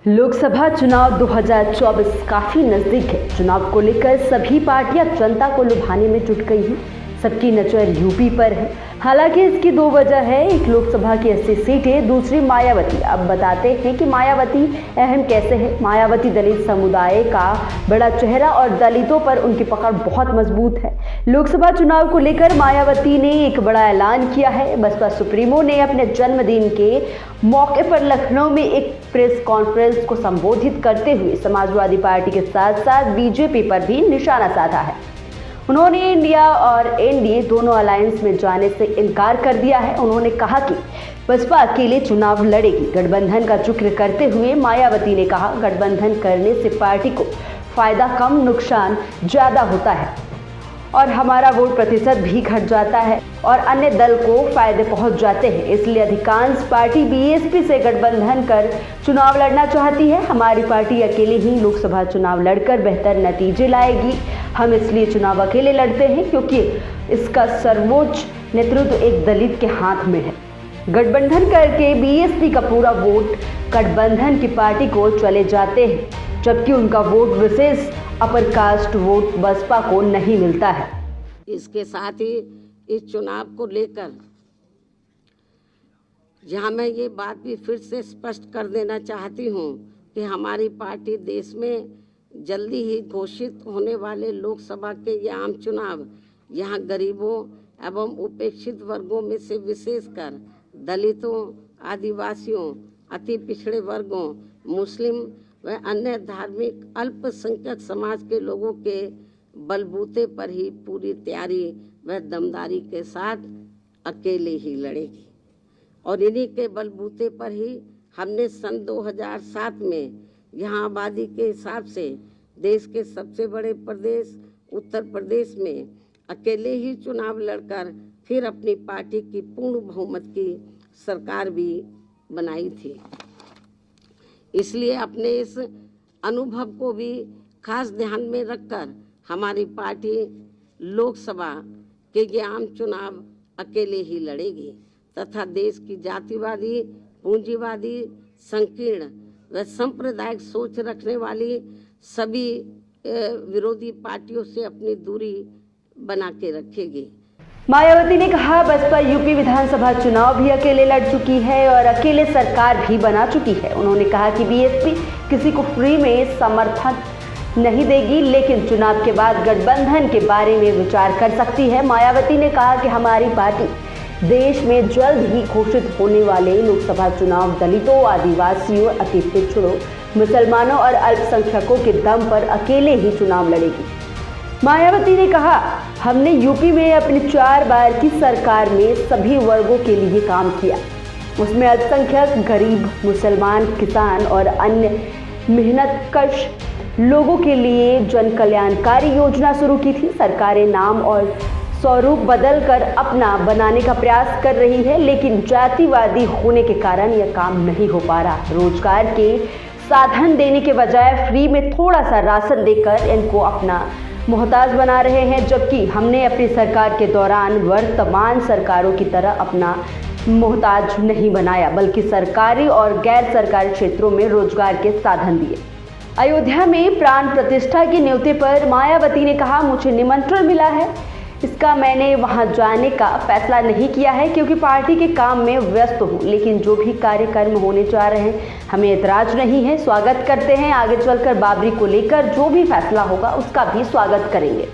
लोकसभा चुनाव 2024 काफी नजदीक है। चुनाव को लेकर सभी पार्टियां जनता को लुभाने में जुट गई हैं। सबकी नजर यूपी पर है। हालांकि इसकी दो वजह है, एक लोकसभा की 80 सीटें, दूसरी मायावती। अब बताते हैं कि मायावती अहम कैसे है। मायावती दलित समुदाय का बड़ा चेहरा और दलितों पर उनकी पकड़ बहुत मजबूत है। लोकसभा चुनाव को लेकर मायावती ने एक बड़ा ऐलान किया है। बसपा सुप्रीमो ने अपने जन्मदिन के मौके पर लखनऊ में एक प्रेस कॉन्फ्रेंस को संबोधित करते हुए समाजवादी पार्टी के साथ साथ बीजेपी पर भी निशाना साधा है। उन्होंने इंडिया और एनडीए दोनों अलायंस में जाने से इनकार कर दिया है। उन्होंने कहा कि बसपा अकेले चुनाव लड़ेगी। गठबंधन का जिक्र करते हुए मायावती ने कहा, गठबंधन करने से पार्टी को फायदा कम नुकसान ज्यादा होता है और हमारा वोट प्रतिशत भी घट जाता है और अन्य दल को फायदे पहुंच जाते हैं। इसलिए अधिकांश पार्टी बीएसपी से गठबंधन कर चुनाव लड़ना चाहती है। हमारी पार्टी अकेले ही लोकसभा चुनाव लड़कर बेहतर नतीजे लाएगी। हम इसलिए चुनाव अकेले लड़ते हैं क्योंकि इसका सर्वोच्च नेतृत्व एक दलित के हाथ में है। गठबंधन करके बीएसपी का पूरा वोट गठबंधन की पार्टी को चले जाते हैं, जबकि उनका वोट विशेष अपर कास्ट वोट बसपा को नहीं मिलता है। इसके साथ ही इस चुनाव को लेकर यहाँ मैं ये बात भी फिर से स्पष्ट कर देना चाहती हूँ कि हमारी पार्टी देश में जल्दी ही घोषित होने वाले लोकसभा के ये आम चुनाव यहाँ गरीबों एवं उपेक्षित वर्गों में से विशेषकर दलितों, आदिवासियों, अति पिछड़े वर्गों, मुस्लिम व अन्य धार्मिक अल्पसंख्यक समाज के लोगों के बलबूते पर ही पूरी तैयारी व दमदारी के साथ अकेले ही लड़ेगी। और इन्हीं के बलबूते पर ही हमने सन 2007 में यहाँ आबादी के हिसाब से देश के सबसे बड़े प्रदेश उत्तर प्रदेश में अकेले ही चुनाव लड़कर फिर अपनी पार्टी की पूर्ण बहुमत की सरकार भी बनाई थी। इसलिए अपने इस अनुभव को भी खास ध्यान में रखकर हमारी पार्टी लोकसभा के ये आम चुनाव अकेले ही लड़ेगी तथा देश की जातिवादी, पूंजीवादी, संकीर्ण व सांप्रदायिक सोच रखने वाली सभी विरोधी पार्टियों से अपनी दूरी बना के रखेगी। मायावती ने कहा, बसपा यूपी विधानसभा चुनाव भी अकेले लड़ चुकी है और अकेले सरकार भी बना चुकी है। उन्होंने कहा कि बीएसपी किसी को फ्री में समर्थन नहीं देगी, लेकिन चुनाव के बाद गठबंधन के बारे में विचार कर सकती है। मायावती ने कहा कि हमारी पार्टी देश में जल्द ही घोषित होने वाले लोकसभा चुनाव दलितों, आदिवासियों, अति पिछड़ों, मुसलमानों और अल्पसंख्यकों के दम पर अकेले ही चुनाव लड़ेगी। मायावती ने कहा, हमने यूपी में अपनी 4 बार की सरकार में सभी वर्गों के लिए काम किया। उसमें अल्पसंख्यक, गरीब, मुसलमान, किसान और अन्य मेहनतकश लोगों के लिए जन कल्याणकारी योजना शुरू की थी। सरकारें नाम और स्वरूप बदलकर अपना बनाने का प्रयास कर रही है, लेकिन जातिवादी होने के कारण यह काम नहीं हो पा रहा। रोजगार के साधन देने के बजाय फ्री में थोड़ा सा राशन देकर इनको अपना मोहताज बना रहे हैं, जबकि हमने अपनी सरकार के दौरान वर्तमान सरकारों की तरह अपना मोहताज नहीं बनाया, बल्कि सरकारी और गैर सरकारी क्षेत्रों में रोजगार के साधन दिए। अयोध्या में प्राण प्रतिष्ठा के न्योते पर मायावती ने कहा, मुझे निमंत्रण मिला है, इसका मैंने वहां जाने का फैसला नहीं किया है क्योंकि पार्टी के काम में व्यस्त हूं, लेकिन जो भी कार्यक्रम होने जा रहे हैं हमें ऐतराज नहीं है, स्वागत करते हैं। आगे चलकर बाबरी को लेकर जो भी फैसला होगा उसका भी स्वागत करेंगे।